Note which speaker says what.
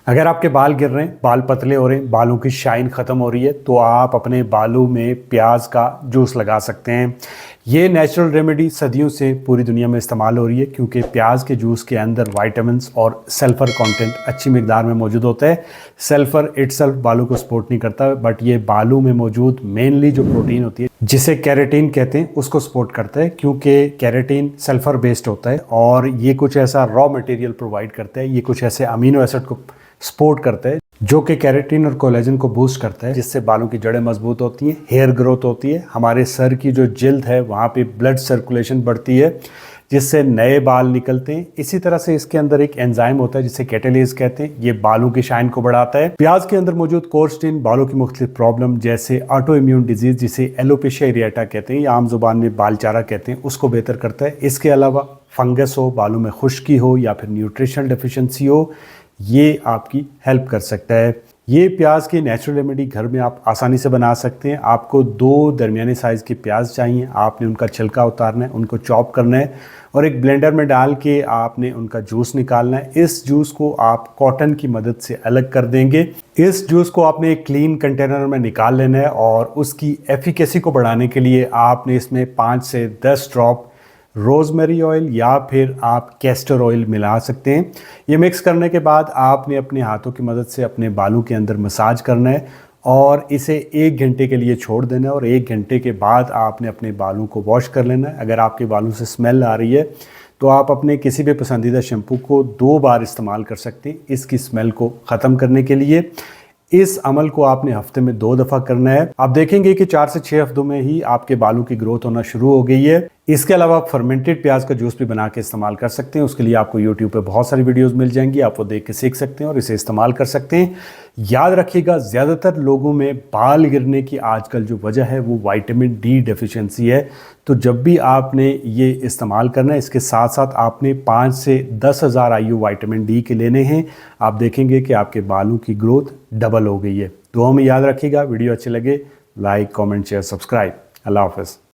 Speaker 1: अगर आपके बाल गिर रहे हैं, बाल पतले हो रहे हैं, बालों की शाइन ख़त्म हो रही है, तो आप अपने बालों में प्याज का जूस लगा सकते हैं। ये नेचुरल रेमेडी सदियों से पूरी दुनिया में इस्तेमाल हो रही है, क्योंकि प्याज के जूस के अंदर विटामिन्स और सल्फ़र कंटेंट अच्छी मिकदार में मौजूद होता है। सल्फ़र इटसेल्फ बालों को सपोर्ट नहीं करता, बट ये बालों में मौजूद मेनली जो प्रोटीन होती है जिसे कैरेटीन कहते हैं उसको सपोर्ट करता है, क्योंकि कैरेटीन सल्फ़र बेस्ड होता है और ये कुछ ऐसा रॉ मटेरियल प्रोवाइड करता है, ये कुछ ऐसे अमीनो एसिड को सपोर्ट करता है जो कि कैरेटीन और कोलेजन को बूस्ट करता है, जिससे बालों की जड़ें मजबूत होती हैं, हेयर ग्रोथ होती है, हमारे सर की जो जिल्द है वहाँ पे ब्लड सर्कुलेशन बढ़ती है, जिससे नए बाल निकलते हैं। इसी तरह से इसके अंदर एक एंजाइम होता है जिसे कैटालेज कहते हैं, ये बालों की शाइन को बढ़ाता है। प्याज के अंदर मौजूद कोर्स्टिन बालों की मुख्तलिफ प्रॉब्लम जैसे ऑटो इम्यून डिजीज जिसे एलोपेशिया एरिएटा कहते हैं या आम जुबान में बालचारा कहते हैं उसको बेहतर करता है। इसके अलावा फंगस हो, बालों में खुश्की हो या फिर न्यूट्रिशनल डेफिशिएंसी हो, ये आपकी हेल्प कर सकता है। ये प्याज की नेचुरल रेमेडी घर में आप आसानी से बना सकते हैं। आपको 2 दरमियाने साइज़ के प्याज चाहिए, आपने उनका छिलका उतारना है, उनको चॉप करना है और एक ब्लेंडर में डाल के आपने उनका जूस निकालना है। इस जूस को आप कॉटन की मदद से अलग कर देंगे। इस जूस को आपने एक क्लीन कंटेनर में निकाल लेना है और उसकी एफिकेसी को बढ़ाने के लिए आपने इसमें 5 से 10 ड्रॉप रोज़मेरी ऑयल या फिर आप कैस्टर ऑयल मिला सकते हैं। ये मिक्स करने के बाद आपने अपने हाथों की मदद से अपने बालों के अंदर मसाज करना है और इसे 1 घंटे के लिए छोड़ देना है और 1 घंटे के बाद आपने अपने बालों को वॉश कर लेना है। अगर आपके बालों से स्मेल आ रही है तो आप अपने किसी भी पसंदीदा शैम्पू को 2 बार इस्तेमाल कर सकते हैं इसकी स्मेल को ख़त्म करने के लिए। इस अमल को आपने हफ्ते में 2 दफ़ा करना है। आप देखेंगे कि 4 से 6 हफ्तों में ही आपके बालों की ग्रोथ होना शुरू हो गई है। इसके अलावा आप फर्मेंटेड प्याज का जूस भी बना के इस्तेमाल कर सकते हैं। उसके लिए आपको YouTube पे बहुत सारी वीडियोस मिल जाएंगी, आप वो देख के सीख सकते हैं और इसे इस्तेमाल कर सकते हैं। याद रखिएगा, ज़्यादातर लोगों में बाल गिरने की आजकल जो वजह है वो विटामिन डी डेफिशिएंसी है। तो जब भी आपने ये इस्तेमाल करना है, इसके साथ साथ आपने 5 से 10,000 IU विटामिन डी के लेने हैं। आप देखेंगे कि आपके बालों की ग्रोथ डबल हो गई है। दुआ में याद रखिएगा। वीडियो अच्छे लगे लाइक, कमेंट, शेयर, सब्सक्राइब। अल्लाह हाफ़िज़।